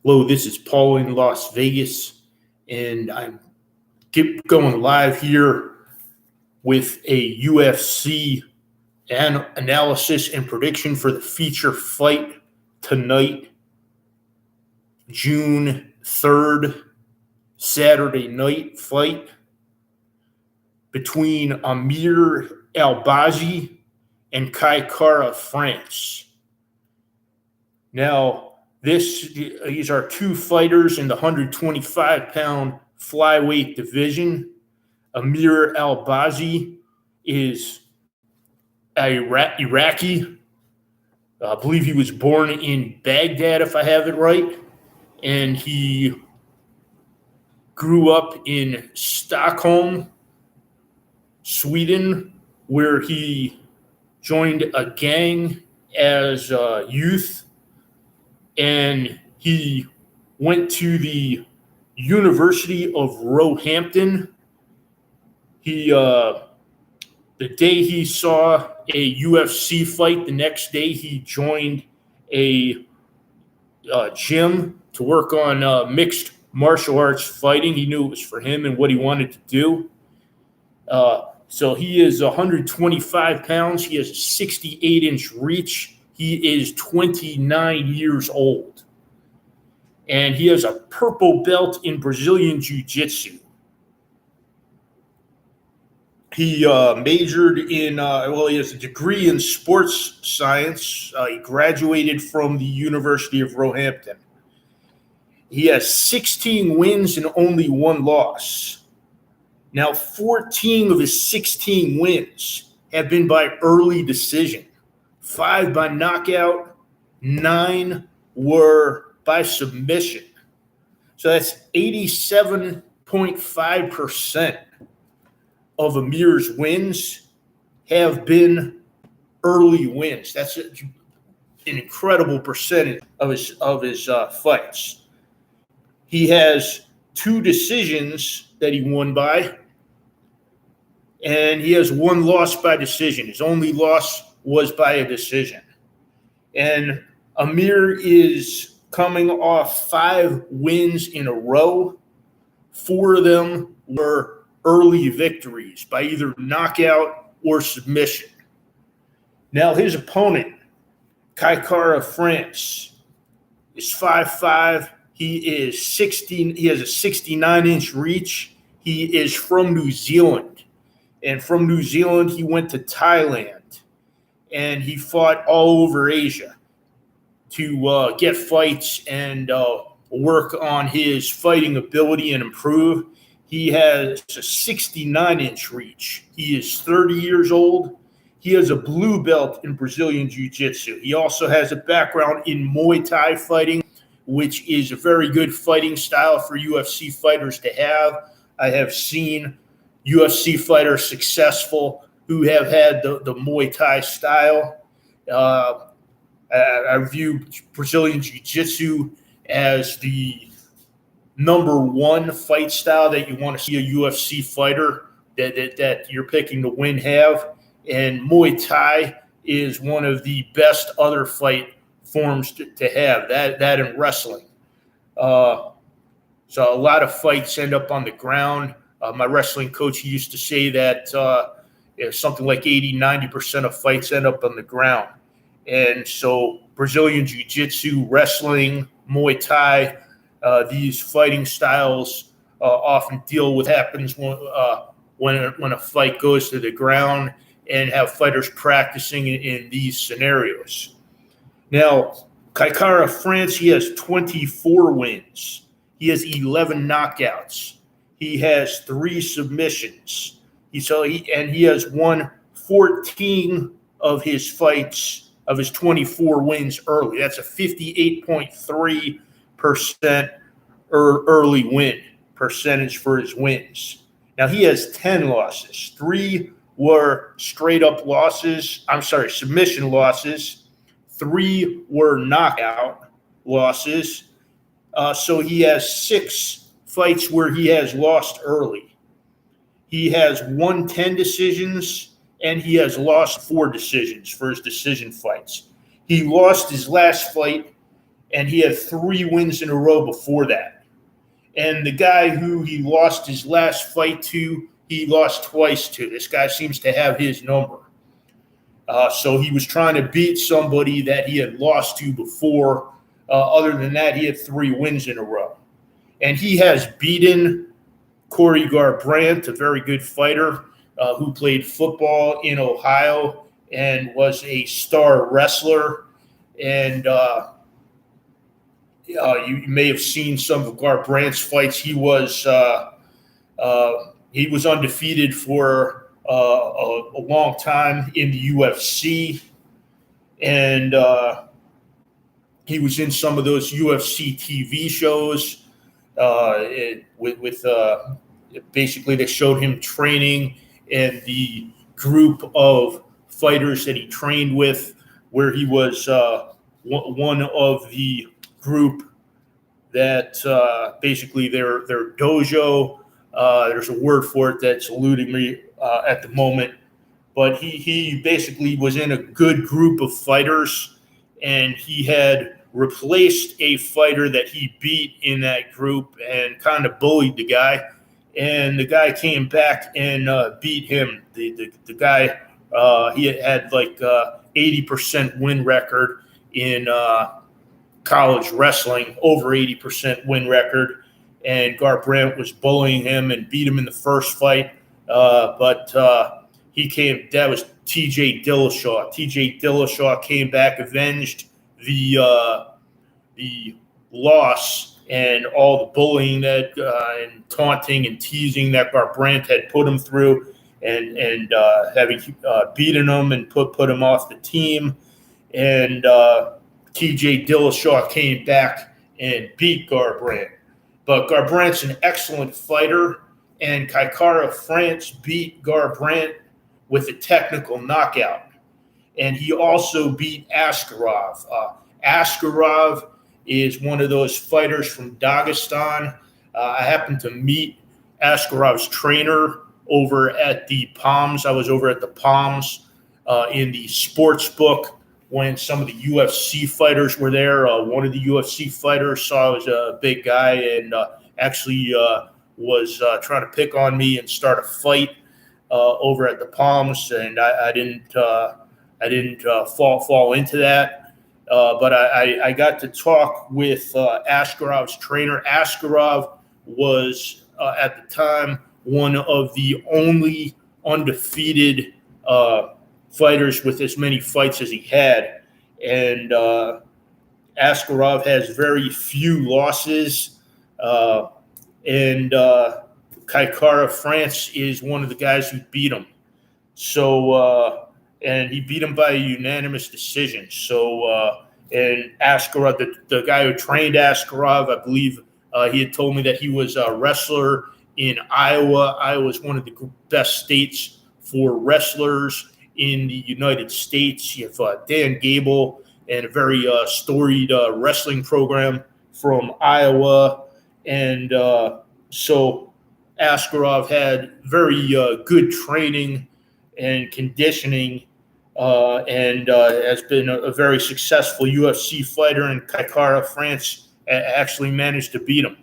Hello, this is Paul in Las Vegas, and I'm going live here with a UFC analysis and prediction for the feature fight tonight, June 3rd, Saturday night fight between Amir Albazi and Kai Kara France. Now, these are two fighters in the 125-pound flyweight division. Amir Albazi is Iraqi. I believe he was born in Baghdad, if I have it right. And he grew up in Stockholm, Sweden, where he joined a gang as a youth. And he went to the University of Roehampton. The day he saw a UFC fight, the next day he joined a gym to work on mixed martial arts fighting. He knew it was for him and what he wanted to do. So he is 125 pounds. He has a 68-inch reach. He is 29 years old, and he has a purple belt in Brazilian Jiu-Jitsu. He majored in, he has a degree in sports science. He graduated from the University of Roehampton. He has 16 wins and only one loss. Now, 14 of his 16 wins have been by early decision. 5 by knockout, 9 were by submission. So that's 87.5% of Amir's wins have been early wins. That's an incredible percentage of his fights. He has 2 decisions that he won by, and he has 1 loss by decision. His only loss was by a decision. And Amir is coming off 5 wins in a row. 4 of them were early victories by either knockout or submission. Now his opponent, Kai Kara France, is 5'5". He is 16. He has a 69-inch reach. He is from New Zealand. And from New Zealand, he went to Thailand. And he fought all over Asia to get fights and work on his fighting ability and improve. He has a 69-inch reach. He is 30 years old. He has a blue belt in Brazilian Jiu-Jitsu. He also has a background in Muay Thai fighting, which is a very good fighting style for UFC fighters to have. I have seen UFC fighters successful who have had the Muay Thai style. I view Brazilian Jiu-Jitsu as the number 1 fight style that you want to see a UFC fighter that you're picking to win have. And Muay Thai is one of the best other fight forms to have, that and wrestling. So a lot of fights end up on the ground. My wrestling coach, he used to say that something like 80-90% of fights end up on the ground. And so Brazilian Jiu-Jitsu, wrestling, Muay Thai, these fighting styles often deal with happens when a fight goes to the ground, and have fighters practicing in these scenarios. Now, Kai Kara France, he has 24 wins. He has 11 knockouts. He has 3 submissions. He has won 14 of his fights of his 24 wins early. That's a 58.3% early win percentage for his wins. Now he has 10 losses. 3 were straight up submission losses. 3 were knockout losses. So he has 6 fights where he has lost early. He has won 10 decisions, and he has lost 4 decisions for his decision fights. He lost his last fight and he had 3 wins in a row before that. And the guy who he lost his last fight to, he lost twice to. This guy seems to have his number. So he was trying to beat somebody that he had lost to before. Other than that, he had 3 wins in a row. And he has beaten Corey Garbrandt, a very good fighter who played football in Ohio and was a star wrestler. And you may have seen some of Garbrandt's fights. He was undefeated for a long time in the UFC, and he was in some of those UFC TV shows with basically they showed him training and the group of fighters that he trained with, where he was one of the group that basically their dojo. There's a word for it that's eluding me at the moment, but he basically was in a good group of fighters, and he had replaced a fighter that he beat in that group and kind of bullied the guy, and the guy came back and beat him. The guy he had like 80% win record in college wrestling, over 80% win record, and Garbrandt was bullying him and beat him in the first fight. But that was TJ Dillashaw. TJ Dillashaw came back, avenged the loss and all the bullying that and taunting and teasing that Garbrandt had put him through, and having beaten him and put him off the team. And TJ Dillashaw came back and beat Garbrandt. But Garbrandt's an excellent fighter, and Kaikara France beat Garbrandt with a technical knockout. And he also beat Askarov. Askarov is one of those fighters from Dagestan. I happened to meet Askarov's trainer over at the Palms. I was over at the Palms in the sports book when some of the UFC fighters were there. One of the UFC fighters saw I was a big guy and actually was trying to pick on me and start a fight over at the Palms, and I didn't fall into that. But I got to talk with Askarov's trainer. Askarov was at the time one of the only undefeated fighters with as many fights as he had, and Askarov has very few losses, and Kaikara France is one of the guys who beat him. So and he beat him by a unanimous decision. So and Askarov, the guy who trained Askarov, I believe he had told me that he was a wrestler in Iowa. Iowa is one of the best states for wrestlers in the United States. You have Dan Gable and a very storied wrestling program from Iowa. And so Askarov had very good training and conditioning and has been a very successful UFC fighter. And Kaikara France actually managed to beat him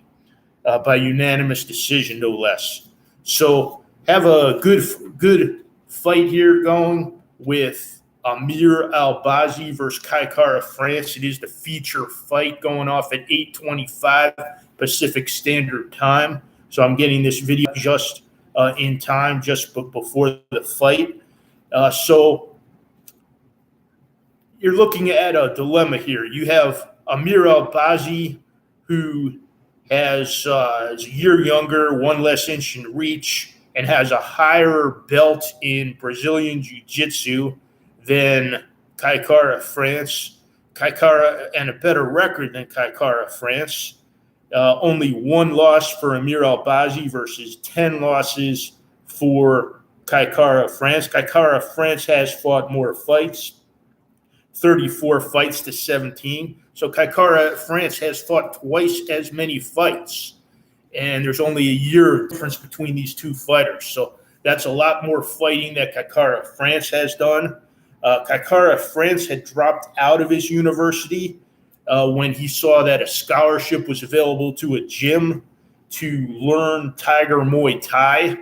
by unanimous decision, no less. So have a good fight here going with Amir Albazi versus Kaikara France. It is the feature fight going off at 8:25 Pacific Standard Time. So I'm getting this video just in time, just before the fight. So you're looking at a dilemma here. You have Amir Albazi, who is a year younger, 1 less inch in reach, and has a higher belt in Brazilian Jiu-Jitsu than Kaikara France. Kaikara, and a better record than Kaikara France. Only 1 loss for Amir Albazi versus 10 losses for Kaikara France. Kaikara France has fought more fights, 34 fights to 17. So Kaikara France has fought twice as many fights. And there's only a year difference between these two fighters. So that's a lot more fighting that Kaikara France has done. Kaikara France had dropped out of his university when he saw that a scholarship was available to a gym to learn Tiger Muay Thai.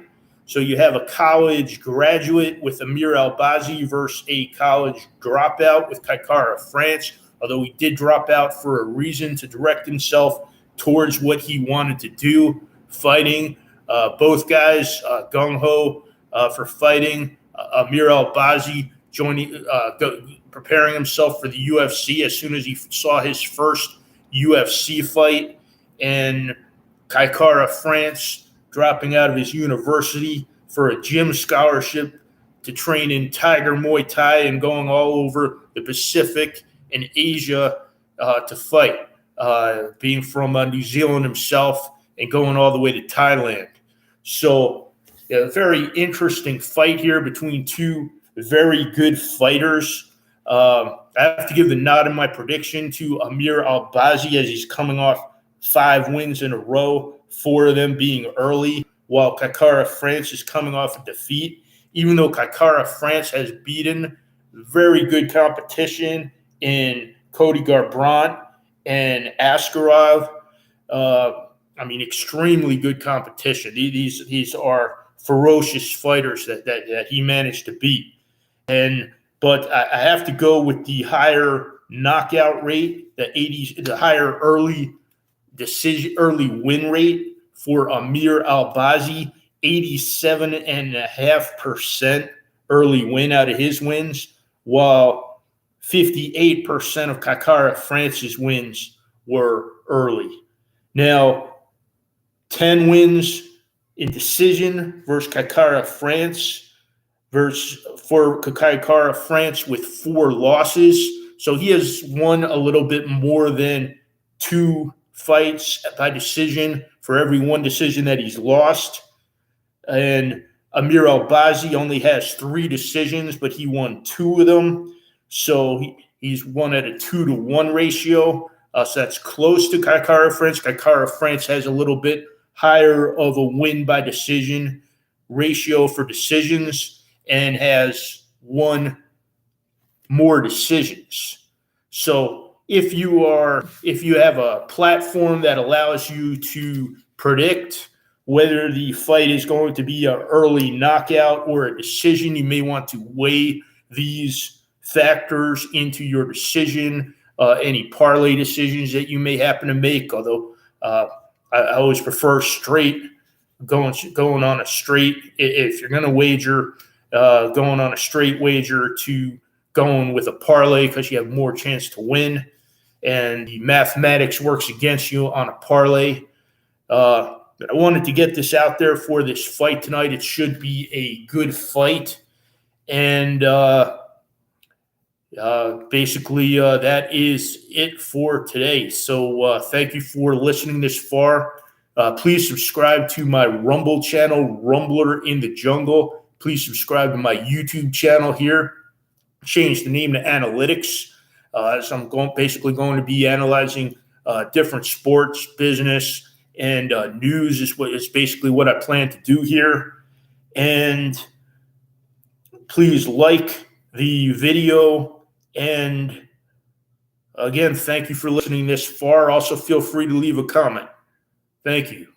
So you have a college graduate with Amir Albazi versus a college dropout with Kai Kara-France, although he did drop out for a reason, to direct himself towards what he wanted to do, fighting. Both guys gung-ho for fighting. Amir Albazi preparing himself for the UFC as soon as he saw his first UFC fight, and Kai Kara-France dropping out of his university for a gym scholarship to train in Tiger Muay Thai and going all over the Pacific and Asia to fight, being from New Zealand himself and going all the way to Thailand. So a very interesting fight here between two very good fighters. I have to give the nod in my prediction to Amir Albazi as he's coming off 5 wins in a row, 4 of them being early, while Kai Kara-France is coming off a defeat. Even though Kai Kara-France has beaten very good competition in Cody Garbrandt and Askarov, extremely good competition. These are ferocious fighters that he managed to beat. But I have to go with the higher knockout rate, the higher early win rate for Amir Albazi, 87.5% early win out of his wins, while 58% of Kai Kara-France's wins were early. Now, 10 wins in decision versus Kai Kara-France for Kai Kara-France with 4 losses. So he has won a little bit more than 2 fights by decision for every 1 decision that he's lost. And Amir Albazi only has 3 decisions, but he won 2 of them. So he's won at a 2-to-1 ratio. So that's close to Kai Kara-France. Kai Kara-France has a little bit higher of a win by decision ratio for decisions and has 1 more decisions. So if you have a platform that allows you to predict whether the fight is going to be an early knockout or a decision, you may want to weigh these factors into your decision, any parlay decisions that you may happen to make. Although I always prefer straight, going on a straight, if you're going to wager, going on a straight wager to going with a parlay, because you have more chance to win, and the mathematics works against you on a parlay. But I wanted to get this out there for this fight tonight. It should be a good fight. And basically, that is it for today. So thank you for listening this far. Please subscribe to my Rumble channel, Rumbler in the Jungle. Please subscribe to my YouTube channel here. Change the name to Analytics. So I'm basically going to be analyzing different sports, business, and news is basically what I plan to do here. And please like the video. And again, thank you for listening this far. Also, feel free to leave a comment. Thank you.